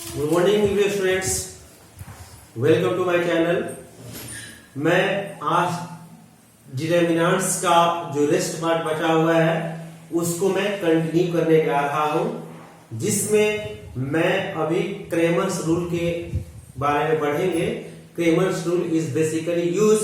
Good morning dear students, welcome to my channel. मैं आज determinants का जो रेस्ट पार्ट बचा हुआ है उसको मैं कंटिन्यू करने जा रहा हूं, जिसमें मैं अभी क्रेमर्स रूल के बारे में पढ़ेंगे। Cramer's rule is basically use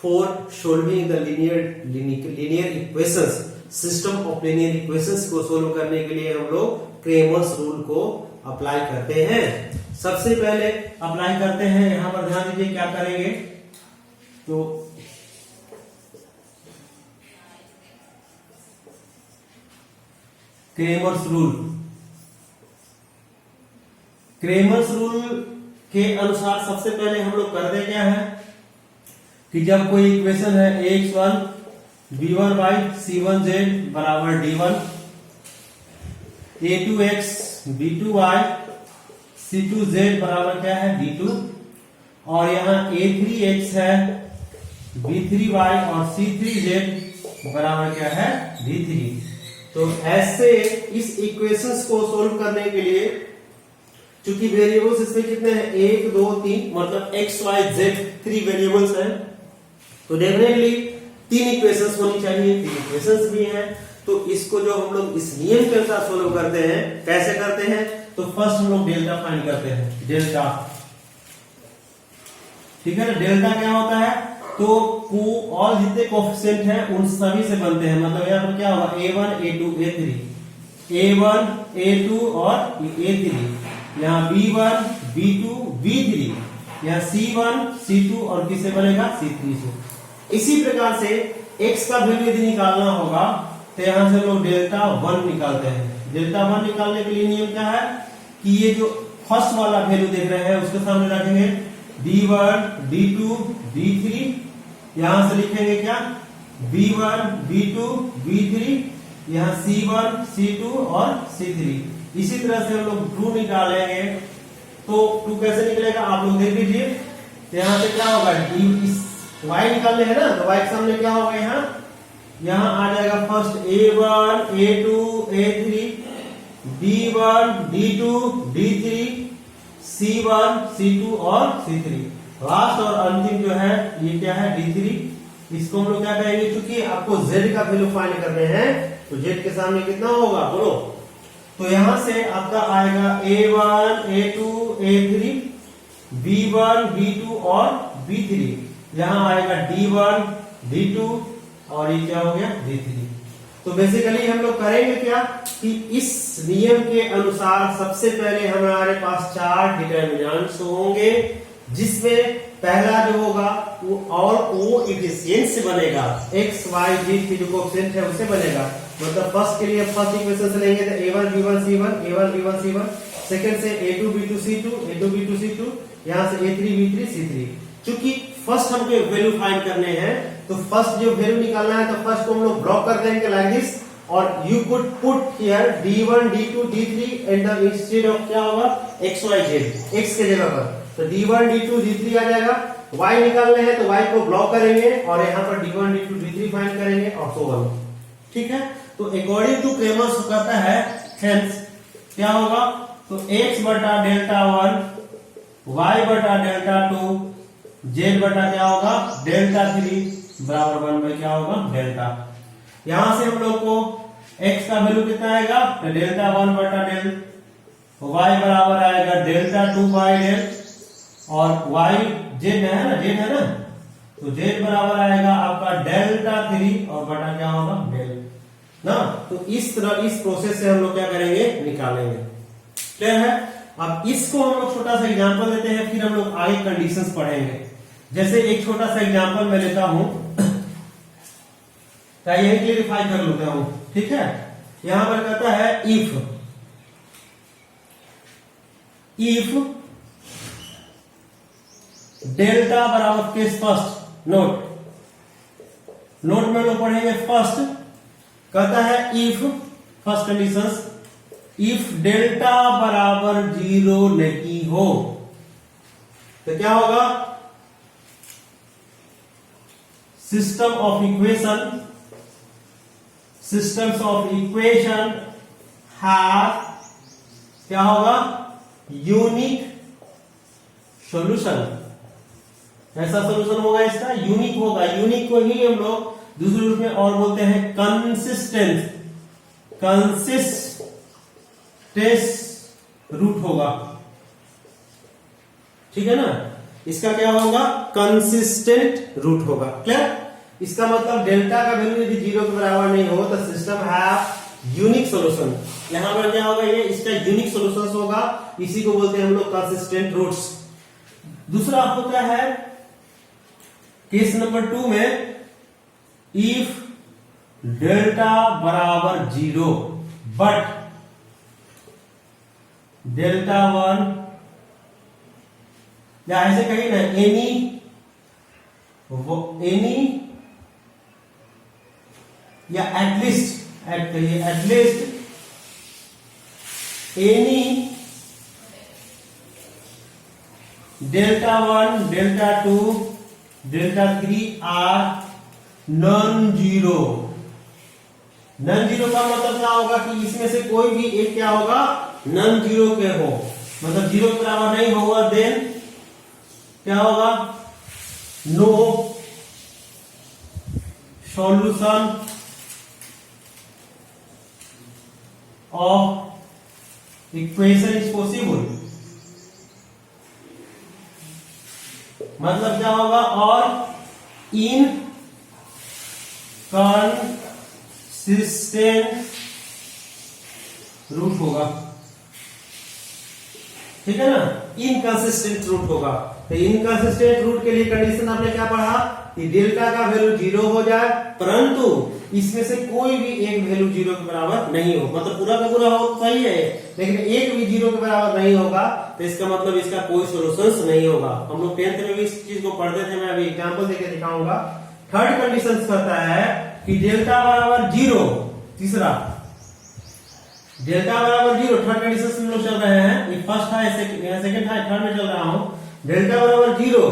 for solving the linear equations. System of linear equations को सोल्व करने के लिए हम लोग क्रेमर्स रूल को अप्लाई करते हैं। सबसे पहले अप्लाई करते हैं, यहां पर ध्यान दीजिए क्या करेंगे। तो क्रेमर्स रूल के अनुसार सबसे पहले हम लोग करते क्या है कि जब कोई इक्वेशन है ax1 b1 बाई c1z बराबर d1, a2x b2 by c2z बराबर क्या है d2, और यहाँ a3x है b3 बाई और c3z बराबर क्या है d3। तो ऐसे इस इक्वेशंस को सोल्व करने के लिए, चूंकि वेरिएबल्स इसमें कितने हैं 1 2 3, मतलब x y z 3 वेरिएबल्स हैं, तो डेफिनेटली 3 इक्वेशंस होनी चाहिए। 3 इक्वेशंस भी हैं, तो इसको जो हम लोग इस नियम के अनुसार सोल्व करते हैं, कैसे करते हैं, तो फर्स्ट हम लोग डेल्टा फाइंड करते हैं। डेल्टा, ठीक है ना। डेल्टा क्या होता है, तो ऑल जितने कोएफिशिएंट हैं उन सभी से बनते हैं। मतलब यहाँ पर क्या होगा a1 a2 a1 a2 और a3, यहाँ b1 b2 b3, यहाँ c1 c2 और किससे बनेगा c3 से। इसी प्रकार से x का वैल्यू यदि निकालना होगा तो यहां से लोग डेल्टा 1 निकालते हैं। डेल्टा 1 निकालने के लिए नियम क्या है कि ये जो फर्स्ट वाला वैल्यू देख रहे हैं उसके सामने रखेंगे d1 d2 d3, यहां से लिखेंगे क्या b1 b2 b3, यहाँ c1 c2 और c3। इसी तरह से हम लोग 2 निकालेंगे, तो 2 कैसे निकलेगा आप लोग देख लीजिए। यहां से क्या होगा, y निकालने है ना, तो y के सामने क्या होगा, यहाँ आ जाएगा first a1 a2 a3 d1 d2 d3 c1 c2 और c3। लास्ट और अंतिम जो है ये क्या है d3। इसको हम लोग क्या कहेंगे, क्योंकि आपको z का वैल्यू फाइंड करने हैं, तो z के सामने कितना होगा बोलो। तो यहां से आपका आएगा a1 a2 a3 b1 b2 और b3, यहां आएगा d1 d2 और ये क्या हो गया d3। तो बेसिकली हम लोग करेंगे क्या कि इस नियम के अनुसार सबसे पहले हमारे पास 4 डिटरमिनेंट्स होंगे, जिसमें पहला जो होगा वो और कोएफिशिएंट से बनेगा, x y z की जो कोएफिशिएंट है उससे बनेगा। मतलब फर्स्ट के लिए फर्स्ट इक्वेशन से लेंगे तो a1 b1 c1 a1 b1 c1, second से a2 b2 c2 a2 b2 c2, यहां से a3 b3 c3। चूंकि फर्स्ट हमको वैल्यू फाइंड करने हैं, तो फर्स्ट जो वैल्यू निकालना है तो फर्स्ट को हम लोग ब्लॉक कर देंगे लाइक दिस, और you could put here d1 d2 d3 and the instead of क्या होगा x y z, x के जगह पर तो d1 d2 d3 आ जाएगा। y निकालने हैं तो y को ब्लॉक करेंगे और यहाँ पर d1 d2 d3 फाइंड करेंगे और सो ऑन। ठीक है, तो अकॉर्डिंग टू क्रेमर्स कहता है हेंस क्या होगा, तो x बटा डेल्टा 1 y बटा डेल्टा 2 z बटा क्या होगा डेल्टा 3 बराबर 1 बाई क्या होगा डेल्टा। यहां से हम लोग को x का वैल्यू कितना आएगा, तो डेल्टा 1 बटा डेल, y बराबर आएगा डेल्टा 2 बाई डेल, और y z है ना, तो z बराबर आएगा आपका डेल्टा 3 और बटा क्या होगा डेल ना। तो इस तरह इस प्रोसेस से हम लोग क्या करेंगे निकालेंगे। क्लियर है। अब इसको हम लोग छोटा सा एग्जांपल लेते हैं, फिर हम लोग आगे कंडीशंस पढ़ेंगे। जैसे एक छोटा सा एग्जांपल मैं लेता हूं, यही क्लियरिफाई कर लेता हूं। ठीक है, यहां पर कहता है इफ डेल्टा बराबर केस फर्स्ट, नोट में लोग पढ़ेंगे फर्स्ट, कहता है if first conditions, if delta बराबर 0 नहीं हो तो क्या होगा, सिस्टम्स ऑफ इक्वेशन हैव क्या होगा यूनिक सॉल्यूशन, ऐसा सॉल्यूशन होगा इसका यूनिक होगा। यूनिक को ही हम लोग दूसरे रूप में और बोलते हैं कंसिस्टेंट, कंसिस्टेंट रूट होगा, ठीक है ना। इसका क्या होगा, कंसिस्टेंट रूट होगा। क्लियर। इसका मतलब डेल्टा का वैल्यू यदि 0 के बराबर नहीं हो तो सिस्टम है यूनिक सॉल्यूशन। यहां पर क्या होगा, ये इसका यूनिक सॉल्यूशन होगा, इसी को बोलते हैं हम लोग कंसिस्टेंट रूट्स। दूसरा होता है केस नंबर 2 में, इफ डेल्टा बराबर 0 बट डेल्टा 1, या ऐसे कहिए ना, एनी या at least any delta 1, delta 2, delta 3 are non zero. Non zero का मतलब क्या होगा कि इसमें से कोई भी एक क्या होगा, नॉन जीरो के हो, मतलब 0 के बराबर नहीं होगा, देन क्या होगा, no solution of equation is possible. मतलब क्या होगा, और इन कंसिस्टेंट रूट होगा, ठीक है ना, इनकंसिस्टेंट रूट होगा। तो इनकंसिस्टेंट रूट के लिए कंडीशन आपने क्या पढ़ा कि डेल्टा का वैल्यू 0 हो जाए, परंतु इसमें से कोई भी एक वैल्यू 0 के बराबर नहीं हो, मतलब पूरा का पूरा हो सही है, लेकिन एक भी 0 के बराबर नहीं होगा, तो इसका मतलब इसका कोई सॉल्यूशन नहीं होगा। हम लोग 10th में भी इस चीज को पढ़ते थे, मैं अभी एग्जांपल देके दिखाऊंगा। थर्ड कंडीशन कहता है कि डेल्टा बराबर 0, तीसरा डेल्टा बराबर 0, थर्ड कंडीशन में लोग चल रहे हैं, ये फर्स्ट है, सेकंड है, थर्ड में चल रहा हूं। डेल्टा बराबर 0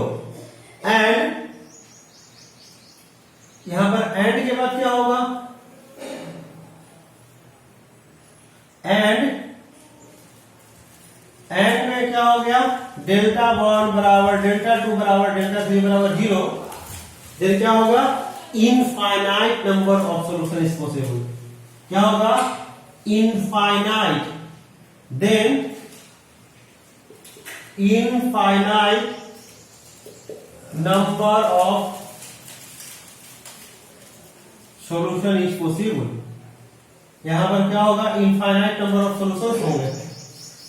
एंड यहां पर एंड के बाद क्या होगा, एंड में क्या हो गया, डेल्टा 1 बराबर डेल्टा 2 बराबर डेल्टा 3 बराबर 0, फिर क्या होगा, infinite number of solution is possible. क्या होगा, infinite, then infinite number of solution is possible. यहां पर क्या होगा, इनफाइनाइट नंबर ऑफ सॉल्यूशंस होंगे।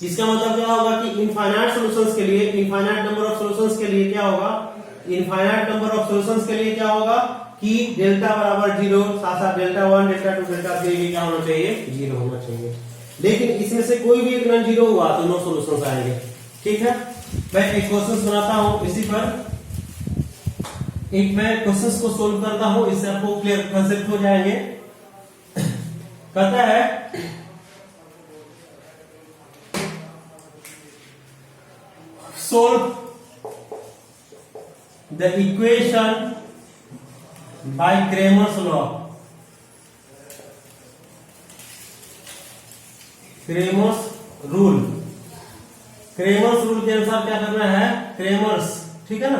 इसका मतलब क्या होगा कि इनफाइनाइट सॉल्यूशंस के लिए, इनफाइनाइट नंबर ऑफ सॉल्यूशंस के लिए क्या होगा, इनफाइनाइट नंबर ऑफ सॉल्यूशंस के लिए क्या होगा कि डेल्टा बराबर 0, साथ साथ डेल्टा 1, डेल्टा 2, डेल्टा 3 भी क्या होना चाहिए, 0 होना चाहिए। लेकिन इसमें से कोई भी एक नॉन जीरो हुआ तो नो सॉल्यूशंस आएंगे, ठीक है। मैं एक क्वेश्चन बनाता हूं, इसी पर एक मैं क्वेश्चंस को सोल्व करता हूं, इससे आपको क्लियर कंसेप्ट हो जाएंगे। कहता है solve the equation by Cramer's law. Cramer's rule, Cramer's rule के अनुसार क्या करना है, क्रेमर्स, ठीक है ना,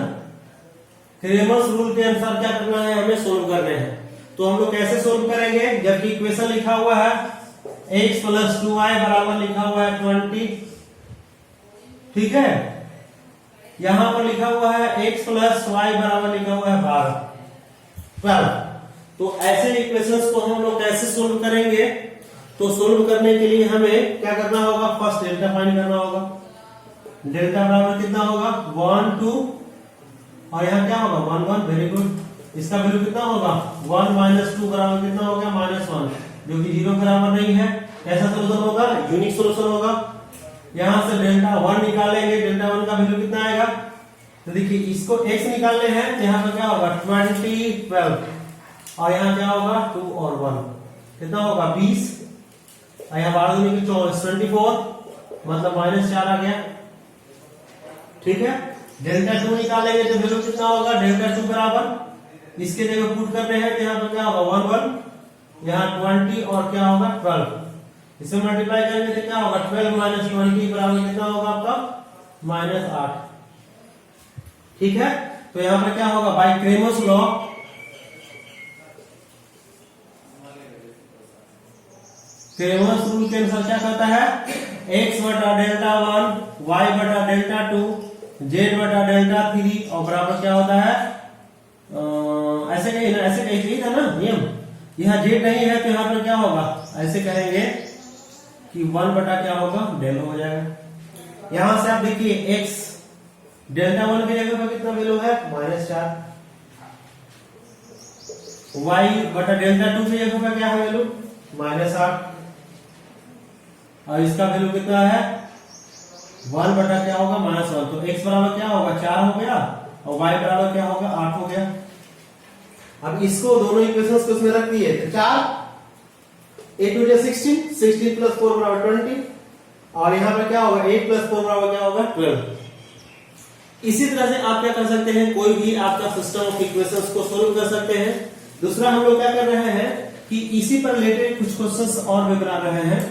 क्रेमर्स रूल के अनुसार क्या करना है, हमें सोल्व करने हैं। तो हम लोग कैसे सोल्व करेंगे, जबकि इक्वेशन लिखा हुआ है x + 2y बराबर लिखा हुआ है 20, ठीक है, यहां पर लिखा हुआ है x + y बराबर लिखा हुआ है 12। तो ऐसे इक्वेशंस को हम लोग कैसे सोल्व करेंगे, तो सोल्व करने के लिए हमें क्या करना होगा, फर्स्ट डेल्टा फाइंड करना होगा। डेल्टा बराबर कितना होगा, 1 2, और यहाँ क्या होगा 1 1, वेरी गुड। इसका वैल्यू कितना होगा, 1 - 2 बराबर कितना हो गया, -1, जो कि 0 बराबर नहीं है। ऐसा सोल्यूशन होगा, यूनिक सोल्यूशन होगा। यहां से डेल्टा 1 निकालेंगे, डेल्टा 1 का वैल्यू कितना आएगा, तो देखिए इसको x निकालने हैं, तो यहाँ पर क्या होगा 20 12, और यहाँ क्या होगा 2 और 1 कितना होगा 20, और यहाँ 12 दूनी 24, मतलब -4 आ गया, ठीक है। डेल्टा 2 निकालेंगे तो वैल्यू कितना होगा, डेल्टा 2 बराबर इसके जगह पुट करते हैं, तो यहाँ पर क्या होगा 1 1, यहाँ 20 और क्या होगा 12, इसे मल्टीप्लाई करेंगे तो क्या होगा 12 माइनस 20 बराबर कितना होगा आपका -8। ठीक है, तो यहां पर क्या होगा bye Cramer's law Cramer's rule के अनुसार क्या कहता है x बटा डेल्टा 1 y बटा डेल्टा 2 z बटा डेल्टा 3 और बराबर क्या होता है ऐसे कहीं ना ऐसे कहीं था ना नियम। यहाँ z नहीं है तो यहाँ पर क्या होगा ऐसे कहेंगे कि 1 बटा क्या होगा डेल हो जाएगा। यहां से आप देखिए x डेल्टा 1 की जगह पर कितना वैल्यू है -4, y बटा डेल्टा 2 की जगह पर क्या है वैल्यू -8 और इसका वैल्यू कितना है 1 बटा क्या होगा -1। तो x बराबर क्या होगा 4 हो गया और y बराबर क्या होगा 8 हो गया। अब इसको दोनों इक्वेशंस को इसमें रख दिए तो 4 8 2 16 16 प्लस 4 बराबर 20 और यहां पर क्या होगा 8 प्लस 4 बराबर क्या होगा 12। इसी तरह से आप क्या कर सकते हैं कोई भी आपका सिस्टम ऑफ इक्वेशंस को सोल्व कर सकते हैं। दूसरा हम लोग क्या कर रहे हैं कि इसी पर रिलेटेड कुछ क्वेश्चंस और भी बना रहे हैं।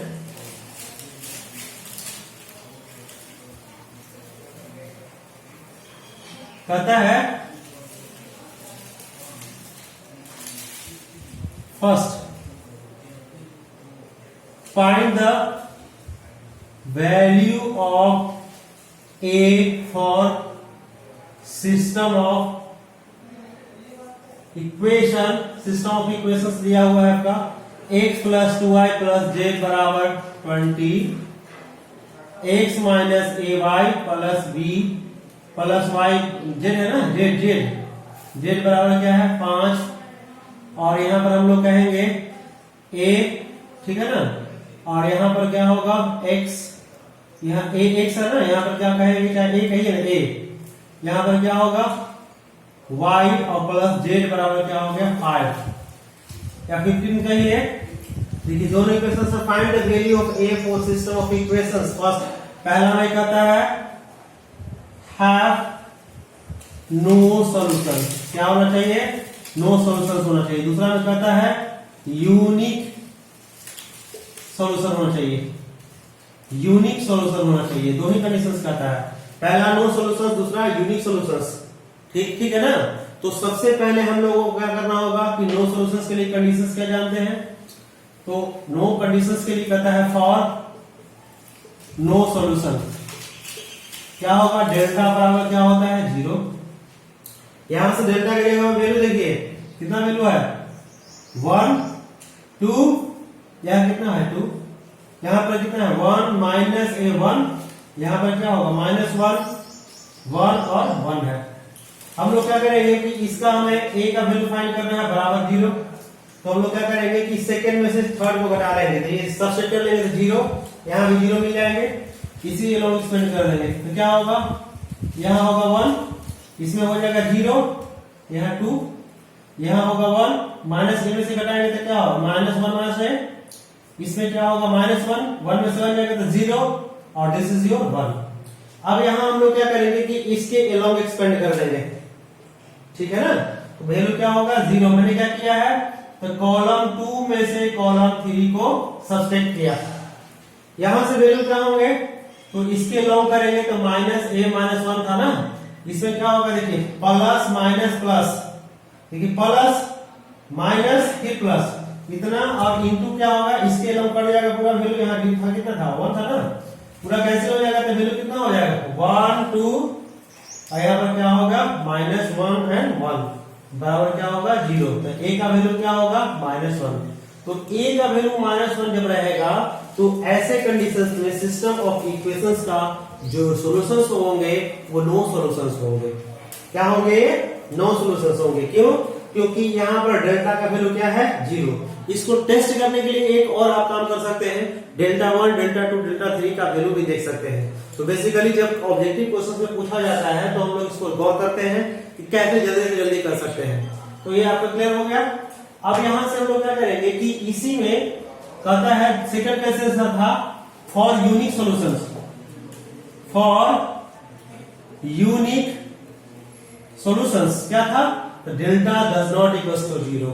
कहता है first find the value of a for system of equation system of equations दिया हुआ है आपका x plus 2y plus z बराबर 20 x minus ay plus b plus y z है ना z बराबर क्या है 5 और यहां पर हम लोग कहेंगे a ठीक है ना और यहां पर क्या होगा x यहाँ a x है ना यहाँ पर क्या कहेंगे चाहे a कहिए ना a यहां पर क्या होगा y और प्लस z बराबर क्या हो गया 5 या 15 कहिए। देखिए दोनों इक्वेशन से find the value of a for system of equations. First पहला में कहता है हैव नो सॉल्यूशन क्या होना चाहिए नो सॉल्यूशन होना चाहिए। दूसरा में कहता है यूनिक सॉल्यूशन होना चाहिए यूनिक सॉल्यूशन होना चाहिए। दोनों ही कंडीशंस कहता है पहला नो सॉल्यूशन दूसरा यूनिक सॉल्यूशंस। ठीक है ना। तो सबसे पहले हम लोगों को क्या करना होगा कि नो सॉल्यूशंस के लिए कंडीशंस क्या जानते हैं। तो नो कंडीशंस के लिए कहता है फॉर नो सॉल्यूशन क्या होगा डेल्टा बराबर क्या होता है 0। यहां से डेल्टा की जगह वैल्यू देखिए कितना वैल्यू है 1 2 यहां कितना है 2 यहां पर कितना है 1 माइनस a1 यहां पर क्या होगा -1 1 और 1 है। हम लोग क्या करेंगे कि इसका हमें a का वैल्यू फाइंड करना है बराबर 0। तो हम लोग क्या करेंगे कि सेकंड में से थर्ड को घटा लेंगे तो ये सबसे कर लेंगे 0 यहां भी 0 मिल जाएंगे इसी लोग एक्सपेंड कर देंगे तो क्या होगा यहां होगा 1 इसमें हो जाएगा 0 यहां 2 यहां होगा 1 माइनस में से घटाएंगे तो क्या होगा -1 -1 इसमें क्या होगा -1 1 में से 1 जाएगा तो 0 और दिस इज योर 1। अब यहां हम लोग क्या करेंगे कि इसके अलोंग एक्सपेंड कर देंगे ठीक है ना। तो वैल्यू क्या होगा 0 मैंने क्या किया है तो कॉलम 2 में से कॉलम 3 को सब्ट्रैक्ट किया। यहां से वैल्यू क्या होंगे तो इसके अलोंग करेंगे तो -a-1 था ना इसमें क्या होगा देखिए प्लस माइनस प्लस देखिए प्लस माइनस फिर प्लस इतना और इंटू क्या होगा इसके अलोंग कर जाएगा पूरा वैल्यू यहाँ था कितना था 1 था ना पूरा कैंसिल हो जाएगा तो वैल्यू कितना हो जाएगा 1 2 और यहाँ पर क्या होगा -1 एंड 1 बराबर क्या होगा 0। तो a का वैल्यू क्या होगा -1। तो a का वैल्यू -1 जब रहेगा तो ऐसे कंडीशंस में सिस्टम ऑफ इक्वेशंस का जो सॉल्यूशंस होंगे वो नो सॉल्यूशंस होंगे। क्या होंगे नो सॉल्यूशंस होंगे क्यों क्योंकि यहाँ पर डेल्टा का वैल्यू क्या है 0। इसको टेस्ट करने के लिए एक और आप काम कर सकते हैं डेल्टा 1 डेल्टा 2 डेल्टा 3 का वैल्यू भी देख सकते हैं। तो बेसिकली जब ऑब्जेक्टिव क्वेश्चन में पूछा जाता है तो हम लोग इसको गौर करते हैं कि कैसे जल्दी से जल्दी कर सकते हैं। तो ये आपका क्लियर हो गया। अब यहां से हम लोग क्या करेंगे कि इसी में कहता है सेकंड क्वेश्चन था for unique solutions for unique solutions क्या था तो delta does not equal to 0।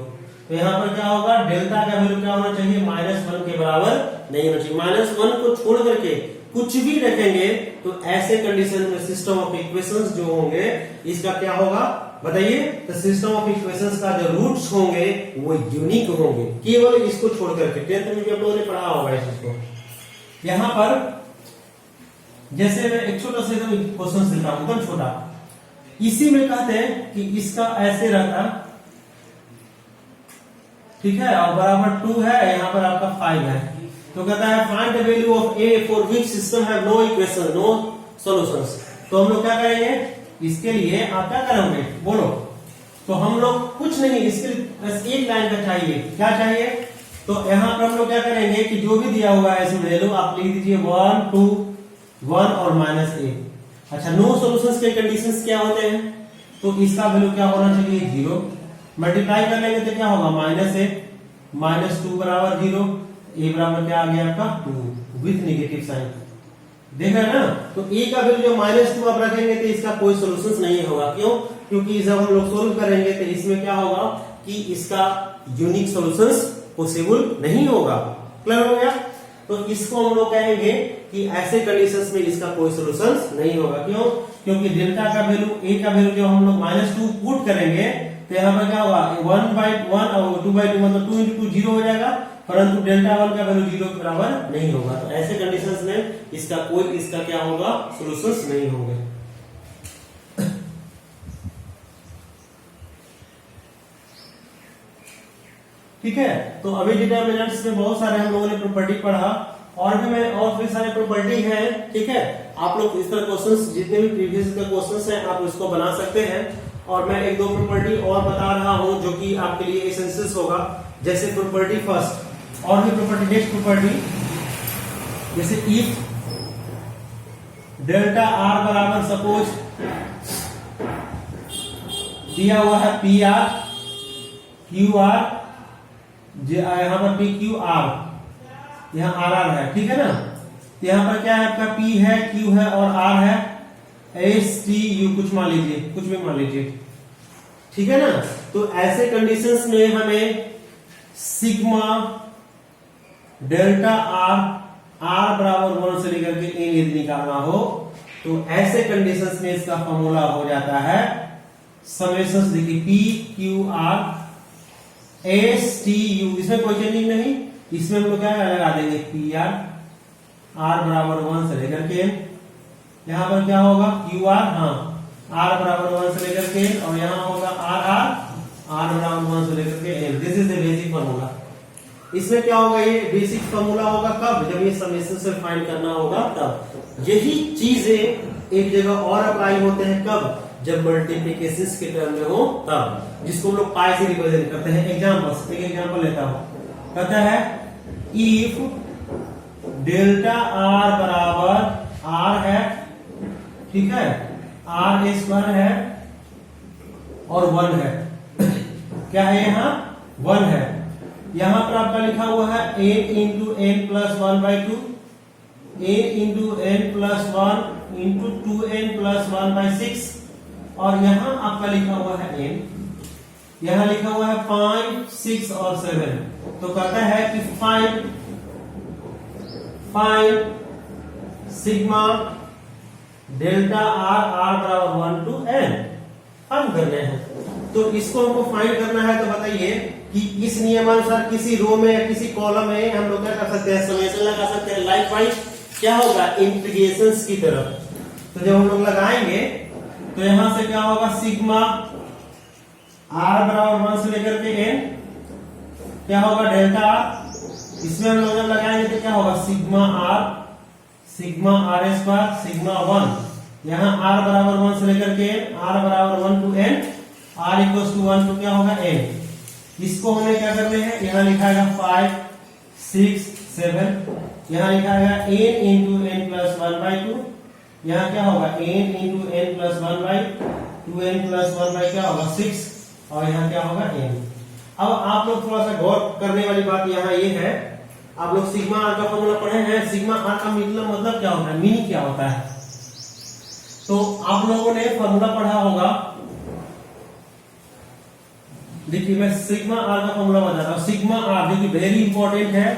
तो यहां पर क्या होगा डेल्टा का वैल्यू क्या होना चाहिए -1 के बराबर नहीं होना चाहिए। -1 को छोड़ करके कुछ भी रखेंगे तो ऐसे कंडीशन में सिस्टम ऑफ इक्वेशंस जो होंगे इसका क्या होगा बताइए। तो सिस्टम ऑफ इक्वेशंस का जो रूट्स होंगे वो यूनिक होंगे, केवल इसको छोड़ करके। 10th में भी आप लोगों ने पढ़ा होगा इस चीज को। यहां पर जैसे मैं एक छोटा सा क्वेश्चन देता हूं, एकदम छोटा। इसी में कहते हैं कि इसका ऐसे रहता, ठीक है, और बराबर 2 है, यहां पर आपका 5 है। तो कहता है find the value of A for which system have no equation no solutions. तो हम लोग क्या करेंगे, इसके लिए आप क्या करेंगे बोलो। तो हम लोग कुछ नहीं, इसके लिए बस एक लाइन का चाहिए। क्या चाहिए, तो यहां पर हम लोग क्या करेंगे कि जो भी दिया हुआ है इसमें वैल्यू आप लिख दीजिए 1 2 1 और -a। अच्छा, नो सॉल्यूशंस के कंडीशंस क्या होते हैं, तो इसका वैल्यू क्या होना चाहिए 0। मल्टीप्लाई कर लेंगे तो क्या होगा -a -2 बराबर 0, a बराबर क्या आ गया आपका 2 विथ नेगेटिव साइन। देखा ना, तो a का वैल्यू जो -2 आप रखेंगे तो इसका कोई सॉल्यूशंस नहीं होगा। क्यों, क्योंकि जब हम लोग सोल्व करेंगे तो इसमें क्या होगा कि इसका यूनिक सॉल्यूशंस पॉसिबल नहीं होगा। क्लियर हो गया। तो इसको हम लोग कहेंगे कि ऐसे कंडीशंस में इसका कोई सॉल्यूशंस नहीं होगा। क्यों, क्योंकि डेल्टा का वैल्यू a का वैल्यू जो हम लोग -2 पुट करेंगे तो यहाँ पर क्या होगा 1/1 और 2/2 मतलब 2 into 2 0 हो जाएगा, परंतु डेल्टा 1 का वैल्यू 0 के बराबर नहीं होगा। तो ऐसे कंडीशंस में इसका क्या होगा सॉल्यूशंस नहीं होंगे। ठीक है, तो अभी डिटरमिनेंट्स में बहुत सारे हम लोगों ने प्रॉपर्टी पढ़ा, और भी सारे प्रॉपर्टी हैं। ठीक है, आप लोग इस तरह क्वेश्चंस जितने भी प्रीवियस के क्वेश्चंस हैं आप इसको बना सकते हैं। और मैं एक दो प्रॉपर्टी और बता रहा हूं जो कि आपके लिए एसेंशियल होगा। जैसे प्रॉपर्टी फर्स्ट, और भी प्रॉपर्टी नेक्स्ट प्रॉपर्टी, जैसे इफ डेल्टा आर बराबर सपोज दिया हुआ है पी आर क्यू आर, यहां पर पी क्यू आर, यहां आर आर है, ठीक है ना। यहां पर क्या है आपका पी है, क्यू है और आर है, एस टी यू कुछ मान लीजिए, कुछ भी मान लीजिए, ठीक है ना। तो ऐसे कंडीशंस में हमें सिग्मा डेल्टा आर आर बराबर 1 से लेकर के एन यदि निकालना हो तो ऐसे कंडीशंस में इसका फॉर्मूला हो जाता है समेशंस। देखिए P Q R S T U, इसमें कोई चेंजिंग नहीं, इसमें हम लोग क्या लगा देंगे पी आर आर बराबर 1 से लेकर के, यहां पर क्या होगा क्यू आर, हाँ आर बराबर 1 से लेकर के, और यहां होगा आर आर आर बराबर 1 से लेकर के N. This is the basic formula. इसमें क्या होगा, ये बेसिक फॉर्मूला होगा कब, जब ये समेशन से फाइंड करना होगा तब। यही चीजें एक जगह और अप्लाई होते हैं कब, जब मल्टीप्लिकेशन के टर्म में हो तब, जिसको हम लोग पाई से रिप्रेजेंट करते हैं। एग्जांपल, एक एग्जांपल लेता हूं, कहता है इफ डेल्टा आर बराबर आर है, ठीक है, आर स्क्वायर है और 1 है, क्या है यहाँ 1 है। यहां पर आपका लिखा हुआ है n into N plus 1/2, n into N plus 1 into 2n plus 1/6, और यहां आपका लिखा हुआ है n, यहां लिखा हुआ है 5 6 और 7। तो कहता है कि find sigma delta R R बराबर 1 to n फाइंड करने हैं। तो इसको हमको फाइंड करना है, तो बताइए कि इस नियमानुसार किसी रो में या किसी कॉलम में हम लोग क्या कर सकते हैं, समेशन लगा सकते हैं। लाइकवाइज क्या होगा इंटीग्रेशंस की तरफ। तो जब हम लोग लगाएंगे तो यहां से क्या होगा सिग्मा आर बराबर 1 से लेकर के n, क्या होगा डेल्टा आर, इसमें हम लोग जब लगाएंगे तो क्या होगा सिग्मा आर स्क्वायर सिग्मा 1, यहाँ r बराबर 1 से लेकर के r बराबर 1 to n, r equal to 1 तो क्या होगा n। इसको हमें क्या करने हैं, यहाँ लिखा है 5 6 7, यहाँ लिखा है n इंटू एन प्लस 1/2, यहाँ क्या होगा n into N plus 1/2n plus 1 क्या होगा 6, और यहाँ क्या होगा n। अब आप लोग थोड़ा सा गौर करने वाली बात यहाँ ये है, आप लोग सिग्मा आर का फॉर्मूला पढ़े हैं, सिग्मा आर का मतलब क्या होता है, मीनिंग क्या होता है। तो आप लोगों ने फॉर्मूला पढ़ा होगा, देखिए मैं सिग्मा आर का फॉर्मूला बता रहा हूं। सिग्मा आर जो कि वेरी इंपॉर्टेंट है,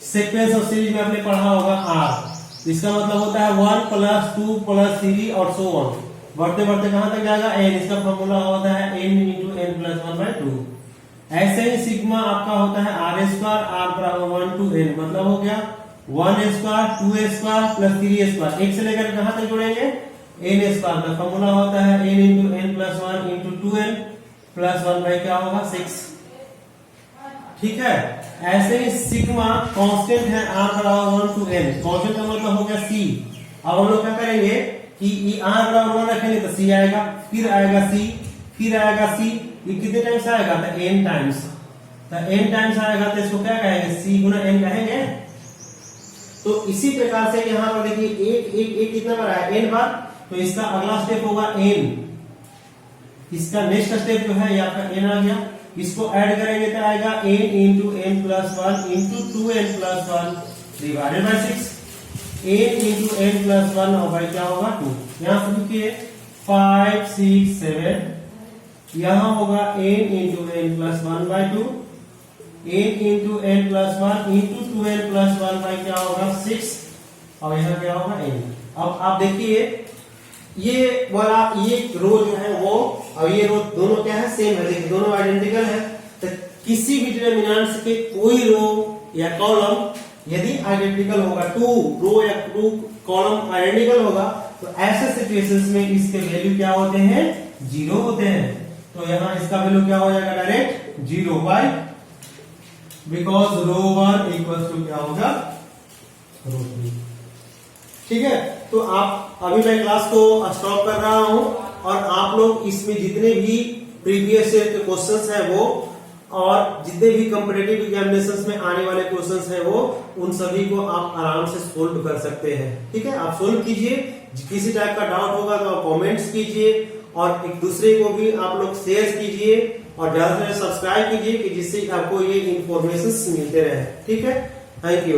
सीक्वेंस ऑफ सीरीज में आपने पढ़ा होगा आर, इसका मतलब होता है 1 + 2 + 3 और सो ऑन, बढ़ते बढ़ते कहां तक जाएगा n, इसका फॉर्मूला होता है n × n + 1/2। ऐसे ही सिग्मा आपका होता है r² r 1 to n, मतलब हो गया 1² 2² + 3² एक से लेकर कहां तक जोड़ेंगे n² का फॉर्मूला होता है n × n + 1 × 2n + 1 क्या होगा 6। ठीक है, ऐसे ही सिग्मा कांस्टेंट है r 1 to n, कांस्टेंट का मतलब हो गया c। अब हम लोग क्या करेंगे कि r 1 रखेंगे तो c आएगा, फिर आएगा c, फिर आएगा c, ये कितने टाइम्स आएगा तो n टाइम्स, तो n टाइम्स आएगा तो इसको क्या कहेंगे c × n कहेंगे। तो इसी प्रकार से यहां पर देखिए एक कितना बार आया n बार, तो इसका अगला स्टेप होगा n, इसका नेक्स्ट स्टेप जो है ये आपका n आ गया, इसको ऐड करेंगे तो आएगा n × n + 1 × 2n + 1 divided by 6, n × n + 1 और बाई क्या होगा 2। यहां से देखिए 5 6 7, यहां होगा n × n + 1/2, n × n + 1 × 2n + 1 by क्या होगा 6, और यहां क्या होगा n। अब आप देखिए ये वाला ये रो जो है वो और ये रो दोनों क्या है सेम है, देखिए दोनों आइडेंटिकल है। तो किसी भी डिटरमिनेंट्स के कोई रो या कॉलम यदि आइडेंटिकल होगा, 2 रो या 2 कॉलम आइडेंटिकल होगा, तो ऐसे सिचुएशंस में इसके वैल्यू क्या होते हैं 0 होते हैं। तो यहां इसका वैल्यू क्या हो जाएगा डायरेक्ट 0, बाय बिकॉज रो 1 = क्या होगा रो 3। ठीक है, तो आप अभी मैं क्लास को स्टॉप कर रहा हूं और आप लोग इसमें जितने भी प्रीवियस ईयर के क्वेश्चंस हैं वो और जितने भी कॉम्पिटिटिव एग्जामिनेशंस में आने वाले क्वेश्चंस हैं वो उन सभी को आप आराम से सोल्व कर सकते हैं। ठीक है, आप सोल्व कीजिए, किसी टाइप का डाउट होगा तो आप कमेंट्स कीजिए और एक दूसरे को भी आप लोग शेयर कीजिए और ज्यादा से ज्यादा सब्सक्राइब कीजिए कि जिससे आपको ये इंफॉर्मेशन मिलते रहे। ठीक है, थैंक यू।